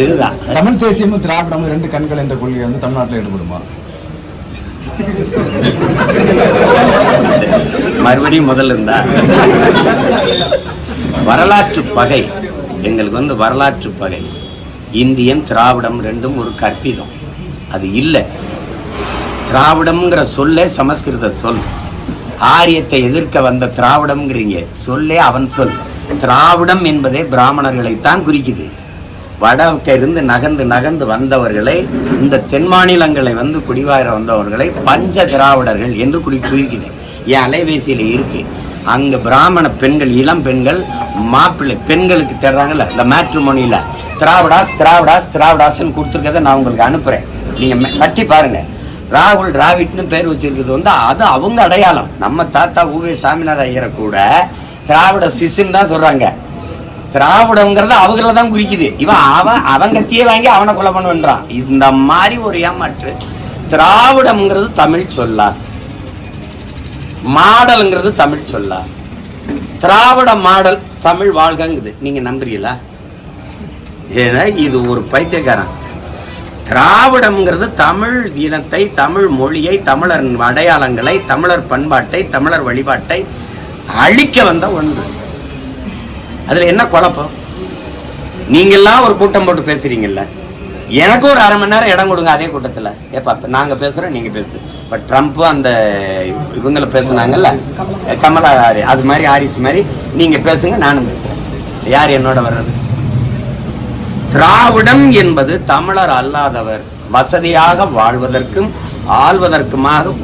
இதுதான் தமிழ் தேசியமும் திராவிடமும் ரெண்டு கண்கள் என்ற கொள்கை வந்து தமிழ்நாட்டில் ஈடுபடுமா? மறுபடியும் முதல்ல இருந்தா வரலாற்று பகை எங்களுக்கு வந்து வரலாற்று பகை. இந்தியம் திராவிடம் ரெண்டும் ஒரு கற்பிதம். அது இல்லை. திராவிடம்ங்கிற சொல்லே சமஸ்கிருத சொல். ஆரியத்தை எதிர்க்க வந்த திராவிடம்ங்கிறீங்க சொல்லே அவன் சொல். திராவிடம் என்பதே பிராமணர்களைத்தான் குறிக்குது. வடக்கிருந்து நகர்ந்து நகர்ந்து வந்தவர்களை, இந்த தென் மாநிலங்களை வந்து குடிவார வந்தவர்களை பஞ்ச திராவிடர்கள் என்று குறிக்குது. என் அலைபேசியில் இருக்கு. அங்க பிராமண பெண்கள், இளம் பெண்கள் மாப்பிள்ளை பெண்களுக்கு தர்றாங்கல்ல இந்த மேட்ரிமோனியில திராவிடாஸ் திராவிடாஸ் திராவிடாஸ்ன்னு கொடுத்துருக்கதை நான் உங்களுக்கு அனுப்புறேன். நீங்க தட்டி பாருங்க. ராகுல் டிராவிட்னு பேர் வச்சிருக்கிறது வந்து அது அவங்க அடையாளம். நம்ம தாத்தா ஊவே சாமிநாத ஐயரை கூட திராவிட சிசுன்னு தான் சொல்றாங்க. திராவிடங்கிறத அவங்கள தான் குறிக்குது. இவன் அவங்க தீய வாங்கி அவனை கொலை பண்ணுன்றான். இந்த மாதிரி ஒரு ஏமாற்று. திராவிடம்ங்கிறது தமிழ் சொல்லா, மாடல்ங்கிறது தமிழ் சொல்லா. திராவிட மாடல் தமிழ் வாழ்கங்குது. நீங்க நம்புறீங்களா? ஏன்னா இது ஒரு பைத்தியக்காரன். திராவிடம்ங்கிறது தமிழ் இனத்தை, தமிழ் மொழியை, தமிழர் அடையாளங்களை, தமிழர் பண்பாட்டை, தமிழர் வழிபாட்டை அழிக்க வந்த ஒன்று. அதுல என்ன குழப்பம்? நீங்கெல்லாம் ஒரு கூட்டம் போட்டு பேசுறீங்கல்ல, எனக்கு ஒரு அரை மணி நேரம் இடம் கொடுங்க அதே கூட்டத்துல. ஏப்பா நாங்க பேசுறோம், நீங்க பேசு. இப்ப ட்ரம்ப் அந்த இவங்களை பேசுனாங்கல்ல, கமலா அது மாதிரி ஹாரிஸ் மாதிரி நீங்க பேசுங்க, நானும் பேசுறேன். யார் என்னோட வர்றது? திராவிடம் என்பது தமிழர் அல்லாதவர் வசதியாக வாழ்வதற்கும் ஆள்வதற்குமாக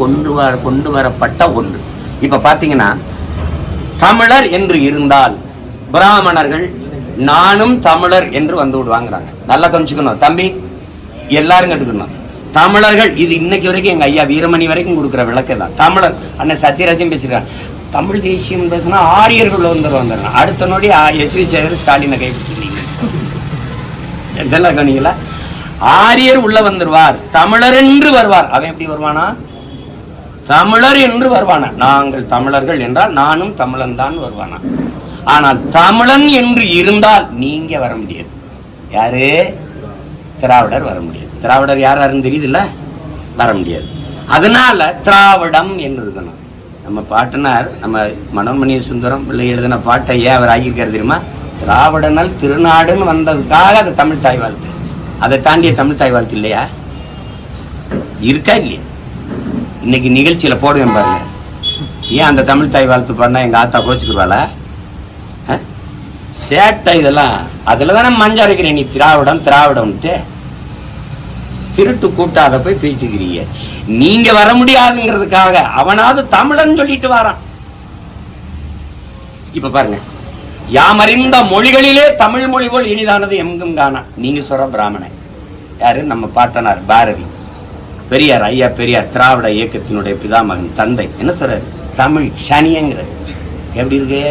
கொண்டு வரப்பட்ட ஒன்று. இப்ப பாத்தீங்கன்னா தமிழர் என்று இருந்தால் பிராமணர்கள் நானும் தமிழர் என்று வந்து விடுவாங்கிறாங்க. நல்லா கவனிச்சுக்கணும் தம்பி, எல்லாரும் கட்டுக்கணும். தமிழர்கள் இது இன்னைக்கு வரைக்கும் எங்க ஐயா வீரமணி வரைக்கும் கொடுக்குற விளக்கு தான். தமிழர் அண்ணன் சத்யராஜன் பேசிருக்காங்க. தமிழ் தேசியம் பேசினா ஆரியர்கள் வந்துடுறாங்க. அடுத்த நோடி எஸ்வி சேகர் ஸ்டாலினை கைப்பிடிச்சிருக்கீங்க. இதெல்லாம் கவனிங்களா? ஆரியர் உள்ள வந்துருவார், தமிழர் என்று வருவார். அவன் எப்படி வருவானா? தமிழர் என்று வருவானா? நாங்கள் தமிழர்கள் என்றால் நானும் தமிழன் தான் வருவானா? ஆனால் தமிழன் என்று இருந்தால் நீங்க வர முடியாது. யாரு? திராவிடர் வர முடியாது. திராவிடர் யாரும் தெரியுதுல்ல, வர முடியாது. அதனால திராவிடம் என்று இருக்கணும். நம்ம பாட்டனார், நம்ம மனோன்மணி சுந்தரம் பிள்ளை எழுதின பாட்டை ஏன் அவர் ஆகியிருக்காரு தெரியுமா? திராவிடனால் திருநாடுன்னு வந்ததுக்காக அது தமிழ் தாய் வாழ்த்து. அதை தாண்டிய தமிழ் தாய் வாழ்த்து இல்லையா? இருக்கா இல்லையா? இன்னைக்கு நிகழ்ச்சியில போடுவேன் பாருங்க. ஏன் அந்த தமிழ் தாய் வாழ்த்து பாருனா எங்க ஆத்தா கோச்சுக்குருவாளா? சேட்டை இதெல்லாம். அதுல தானே மஞ்சள் அரைக்கிறேன். நீ திராவிடம் திராவிடம்ட்டு திருட்டு கூட்டாத போய் பேசிக்கிறீங்க. நீங்க வர முடியாதுங்கிறதுக்காக அவனாவது தமிழன் சொல்லிட்டு வரான். இப்ப பாருங்க, யாமறிந்த மொழிகளிலே தமிழ் மொழி போல் இனிதானது எங்கும் காணா. நீங்க சொல்ற பிராமணன் யாரு? நம்ம பாட்டனார் பாரதி, பெரியார், ஐயா பெரியார், திராவிட இயக்கத்தினுடைய பிதாமகன், தந்தை. என்ன சொல்றாரு? தமிழ் சனியங்கிறது. எப்படி இருக்கு?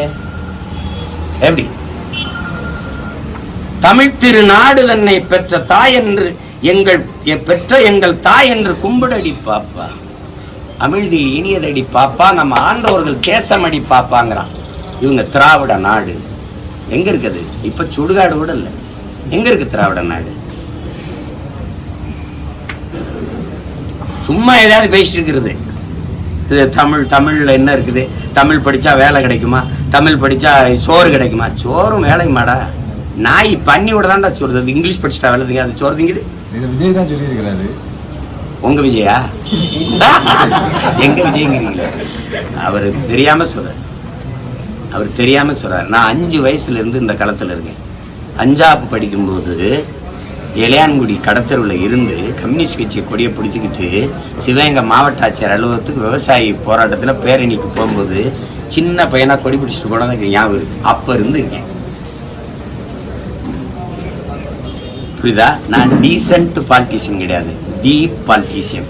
எப்படி? தமிழ் திருநாடு தன்னை பெற்ற தாய் என்று எங்கள் தாய் என்று கும்பிடடி பாப்பா, அமிழ்தில் இனியதடி பாப்பா, நம்ம ஆண்டவர்கள் தேசமடி பாப்பாங்கிறான். இவங்க திராவிட நாடு எங்க இருக்குது? இப்ப சுடுகாடு கூட இல்லை. எங்க இருக்கு திராவிட நாடு? சும்மா ஏதாவது பேசிட்டு இருக்கிறது. இது தமிழ்ல என்ன இருக்குது? தமிழ் படிச்சா வேலை கிடைக்குமா? தமிழ் படிச்சா சோறு கிடைக்குமா? சோறும் வேலையுமாடா. நாய் பண்ணி விட தான்டா சொல்றது. இங்கிலீஷ் படிச்சுட்டா வேலை அது சோறு திங்குது. விஜய் தான் சொல்லி இருக்கிறாரு. உங்க விஜயா? எங்க விஜய்ங்கிறீங்களே? அவரு தெரியாம சொல்றாரு. நான் 5 வயசுல இருந்து இந்த களத்துல இருக்கேன். அஞ்சாப்பு படிக்கும்போது இளையான்குடி கடத்தருவில் இருந்து கம்யூனிஸ்ட் கட்சி கொடியை பிடிச்சிக்கிட்டு சிவகங்கை மாவட்ட ஆட்சியர் அலுவலகத்துக்கு விவசாயி போராட்டத்தில் பேரணிக்கு போகும்போது சின்ன பையனா கொடி பிடிச்சிட்டு போனது ஞாபகம் இருக்கு. அப்ப இருந்து இருக்கேன். புரியுதா? நான் டீசென்ட் பாலிட்டிஷியன் கிடையாது, டீப் பாலிட்டிஷியன்.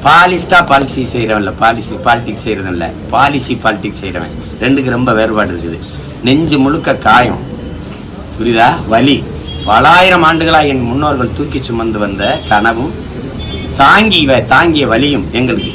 பாலிஸ்டா பாலிசி செய்யறவன் இல்லை, பாலிடிக்ஸ் செய்யறதும் இல்லை, பாலிசி பாலிடிக்ஸ் செய்யறவன். ரெண்டுக்கு ரொம்ப வேறுபாடு இருக்குது. நெஞ்சு முழுக்க காயம், புரியுதா? வலி. பலாயிரம் ஆண்டுகளாக என் முன்னோர்கள் தூக்கி சுமந்து வந்த கனவும் தாங்கிய வலியும் எங்களுக்கு